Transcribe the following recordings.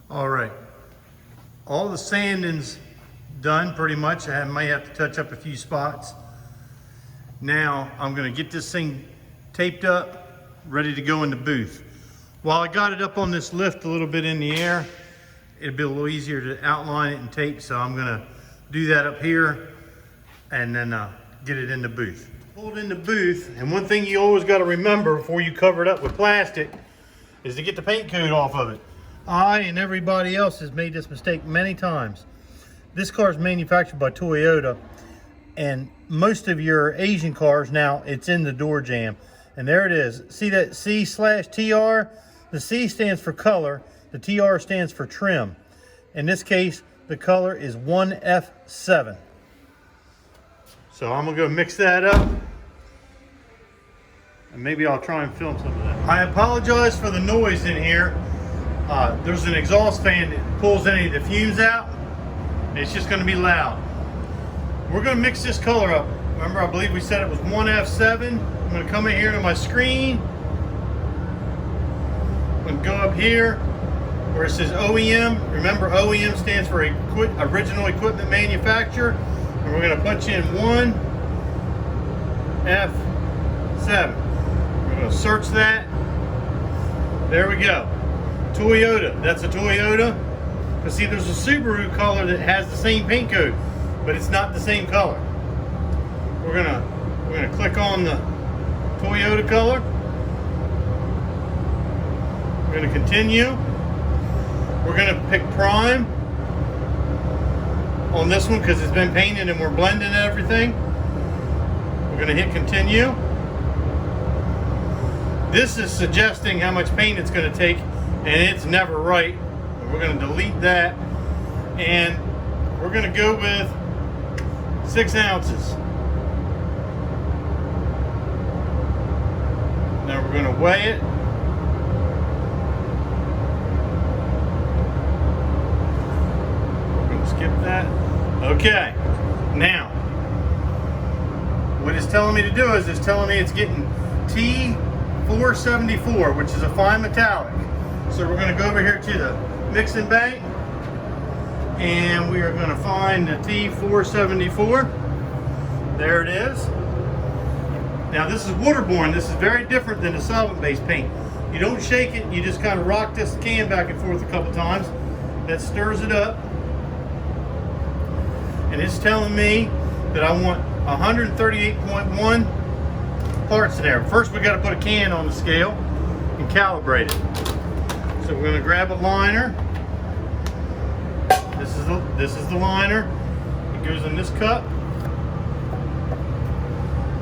All right, all the sanding's done pretty much. I might have to touch up a few spots. Now I'm gonna get this thing taped up, ready to go in the booth. While I got it up on this lift a little bit in the air, it'll be a little easier to outline it and tape, so I'm gonna do that up here and then get it in the booth. Pull it in the booth, and one thing you always gotta remember before you cover it up with plastic is to get the paint coat off of it. I and everybody else has made this mistake many times. This car is manufactured by Toyota, and most of your Asian cars now, it's in the door jamb. And there it is. See that C/TR? The C stands for color, the TR stands for trim. In this case, the color is 1F7. So I'm gonna go mix that up, and maybe I'll try and film some of that. I apologize for the noise in here. There's an exhaust fan that pulls any of the fumes out. It's just gonna be loud. We're gonna mix this color up. Remember, I believe we said it was 1F7. I'm gonna come in here to my screen. I'm gonna go up here where it says OEM. Remember, OEM stands for original equipment manufacturer. And we're gonna punch in 1F7. We're gonna search that. There we go. Toyota, that's a Toyota. But see, there's a Subaru color that has the same paint code, but it's not the same color. We're gonna click on the Toyota color. We're gonna continue. We're gonna pick prime on this one because it's been painted and we're blending everything. We're gonna hit continue. This is suggesting how much paint it's gonna take, and it's never right. We're gonna delete that, and we're gonna go with 6 ounces. Now we're gonna weigh it. We're gonna skip that. Okay, now what it's telling me to do is it's telling me it's getting T474, which is a fine metallic. So we're gonna go over here to the mixing bank, and we are gonna find the T474. There it is. Now this is waterborne. This is very different than a solvent-based paint. You don't shake it, you just kind of rock this can back and forth a couple times. That stirs it up. And it's telling me that I want 138.1 parts in there. First we gotta put a can on the scale and calibrate it. So we're gonna grab a liner. This is the liner. It goes in this cup.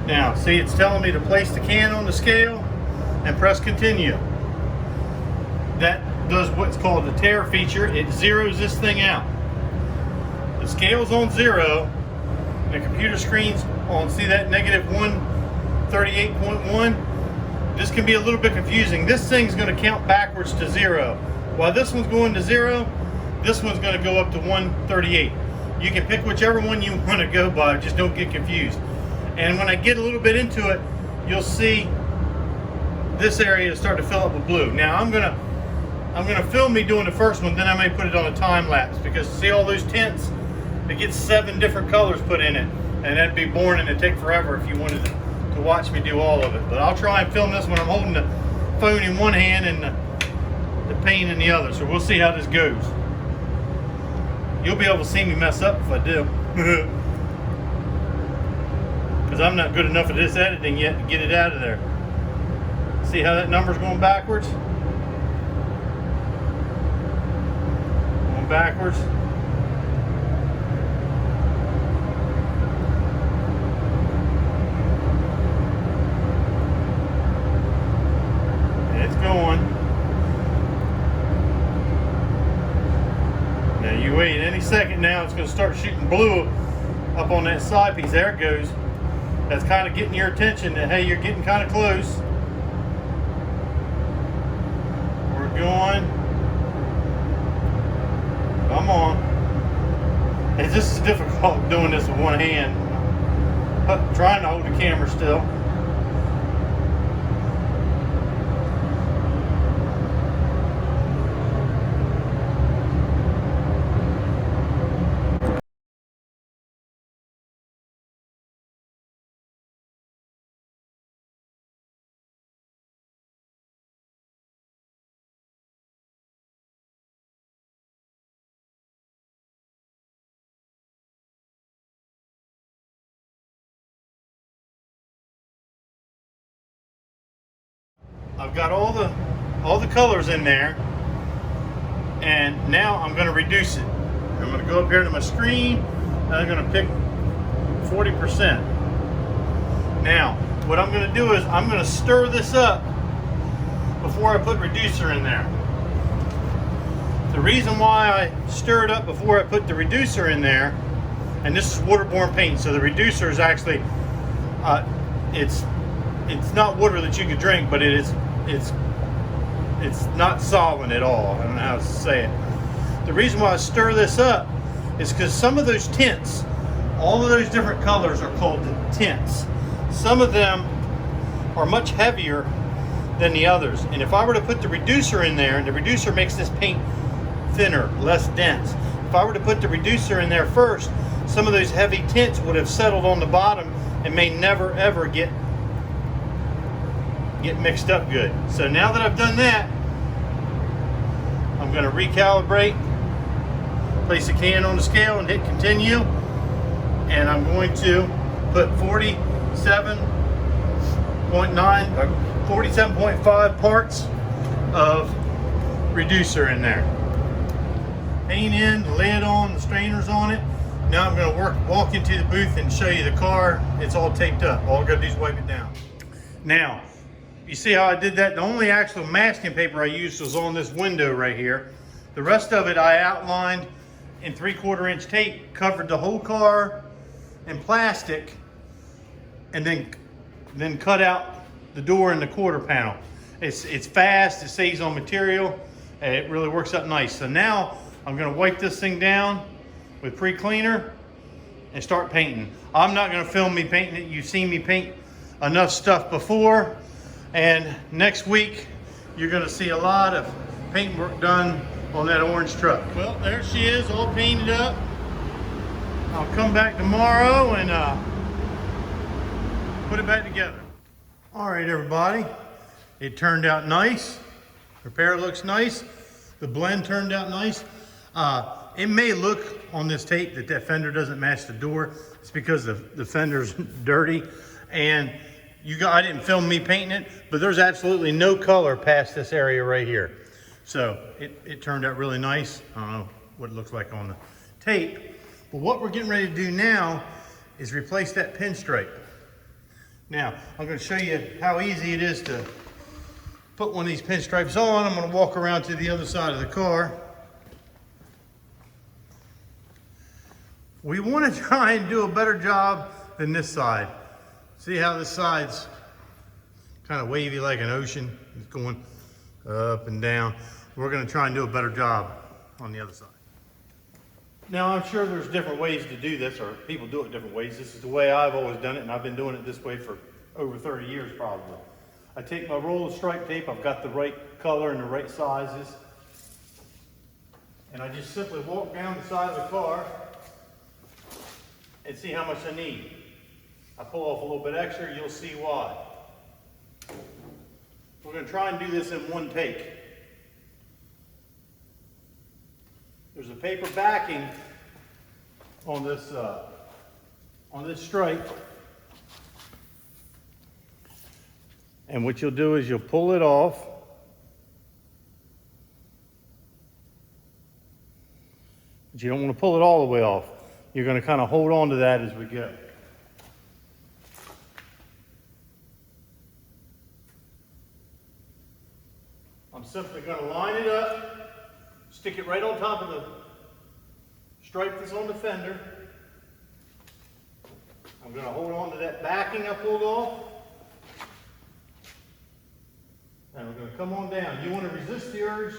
Now, see, it's telling me to place the can on the scale and press continue. That does what's called the tare feature. It zeroes this thing out. The scale's on 0, the computer screen's on, see that negative 138.1? This can be a little bit confusing. This thing's gonna count backwards to 0. While this one's going to 0, this one's gonna go up to 138. You can pick whichever one you wanna go by, just don't get confused. And when I get a little bit into it, you'll see this area start to fill up with blue. Now I'm gonna film me doing the first one, then I may put it on a time lapse, because see all those tints? It gets 7 different colors put in it, and that'd be boring and it'd take forever if you wanted to watch me do all of it. But I'll try and film this when I'm holding the phone in one hand and the paint in the other. So we'll see how this goes. You'll be able to see me mess up if I do. Because I'm not good enough at this editing yet to get it out of there. See how that number's going backwards? Going backwards. It's going. Now you wait any second now, it's going to start shooting blue up on that side piece. There it goes. That's kind of getting your attention that, hey, you're getting kind of close. We're going. Come on. And this is difficult doing this with one hand. Trying to hold the camera still. I've got all the colors in there, and now I'm going to reduce it. I'm going to go up here to my screen, and I'm going to pick 40%. Now, what I'm going to do is I'm going to stir this up before I put reducer in there. The reason why I stir it up before I put the reducer in there, and this is waterborne paint, so the reducer is actually, it's not water that you could drink, but it's not solvent at all. I don't know how to say it. The reason why I stir this up is because some of those tints, all of those different colors are called tints. Some of them are much heavier than the others. And if I were to put the reducer in there, and the reducer makes this paint thinner, less dense. If I were to put the reducer in there first, some of those heavy tints would have settled on the bottom and may never ever get mixed up good. So now that I've done that, I'm going to recalibrate, place the can on the scale and hit continue, and I'm going to put 47.5 parts of reducer in there. Paint in, the lid on, the strainers on it. Now I'm going to walk into the booth and show you the car. It's all taped up. All I got to do is wipe it down. Now, you see how I did that? The only actual masking paper I used was on this window right here. The rest of it I outlined in 3/4 inch tape, covered the whole car in plastic, and then cut out the door and the quarter panel. It's fast, it saves on material, and it really works out nice. So now I'm going to wipe this thing down with pre-cleaner and start painting. I'm not going to film me painting it. You've seen me paint enough stuff before, and next week you're going to see a lot of paint work done on that orange truck. Well, there she is, all painted up. I'll come back tomorrow and put it back together. All right, everybody, it turned out nice. Repair looks nice. The blend turned out nice. It may look on this tape that fender doesn't match the door. It's because the fender's dirty, and I didn't film me painting it, but there's absolutely no color past this area right here. So it turned out really nice. I don't know what it looks like on the tape, but what we're getting ready to do now is replace that pinstripe. Now, I'm going to show you how easy it is to put one of these pinstripes on. I'm going to walk around to the other side of the car. We want to try and do a better job than this side. See how this side's kind of wavy like an ocean? It's going up and down. We're going to try and do a better job on the other side. Now, I'm sure there's different ways to do this, or people do it different ways. This is the way I've always done it, and I've been doing it this way for over 30 years probably. I take my roll of stripe tape, I've got the right color and the right sizes, and I just simply walk down the side of the car and see how much I need. I pull off a little bit extra, you'll see why. We're going to try and do this in one take. There's a paper backing on this stripe, and what you'll do is you'll pull it off, but you don't want to pull it all the way off. You're going to kind of hold on to that as we go. I'm simply going to line it up, stick it right on top of the stripe that's on the fender. I'm going to hold on to that backing I pulled off. And we're going to come on down. You want to resist the urge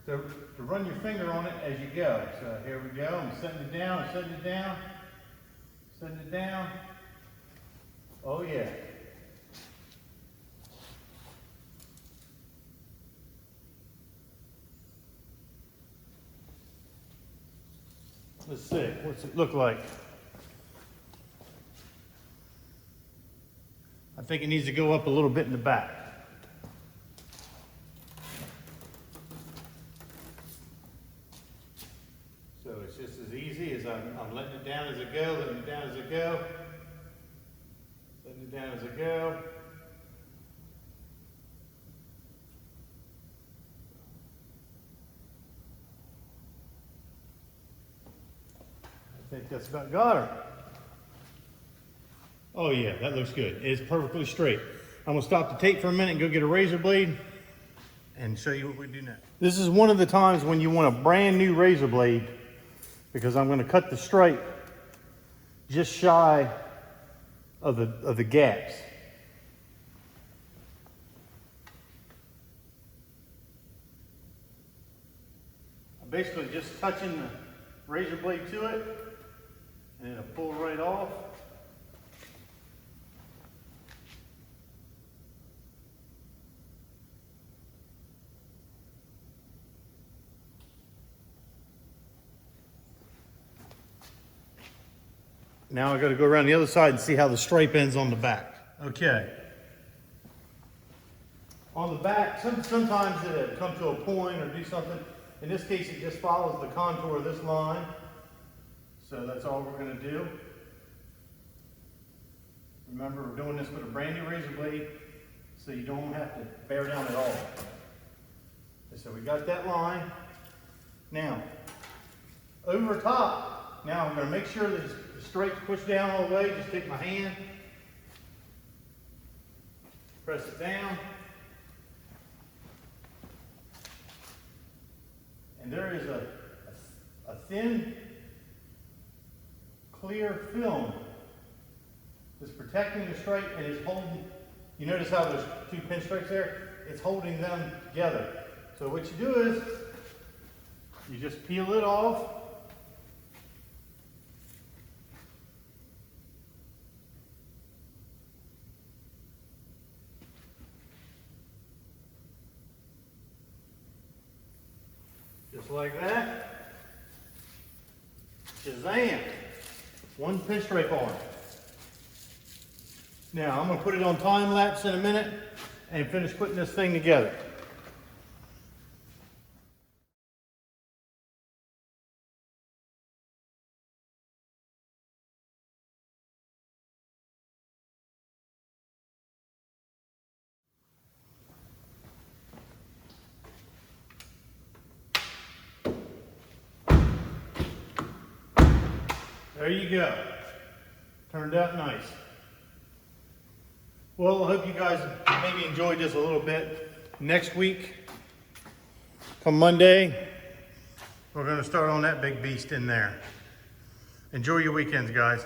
to run your finger on it as you go. So here we go. I'm setting it down, I'm setting it down, setting it down. Oh yeah. Let's see, what's it look like? I think it needs to go up a little bit in the back. So it's just as easy as I'm letting it down as I go, letting it down as I go, letting it down as I go. I think that's about got her. Oh yeah, that looks good. It's perfectly straight. I'm gonna stop the tape for a minute and go get a razor blade and show you what we do next. This is one of the times when you want a brand new razor blade, because I'm gonna cut the stripe just shy of the gaps. I'm basically just touching the razor blade to it, and it'll pull right off. Now I got to go around the other side and see how the stripe ends on the back. Okay. On the back, sometimes it'll come to a point or do something. In this case, it just follows the contour of this line. So that's all we're going to do. Remember, we're doing this with a brand new razor blade, so you don't have to bear down at all. So we got that line. Now, over top, now I'm going to make sure that the stripe's pushed down all the way. Just take my hand, press it down, and there is a thin, clear film that's protecting the stripe and is holding. You notice how there's two pinstripes there? It's holding them together. So what you do is, you just peel it off. Just like that. Shazam! One pinstripe on. Now I'm going to put it on time lapse in a minute and finish putting this thing together. There you go. Turned out nice. Well, I hope you guys maybe enjoyed this a little bit. Next week, come Monday, we're going to start on that big beast in there. Enjoy your weekends, guys.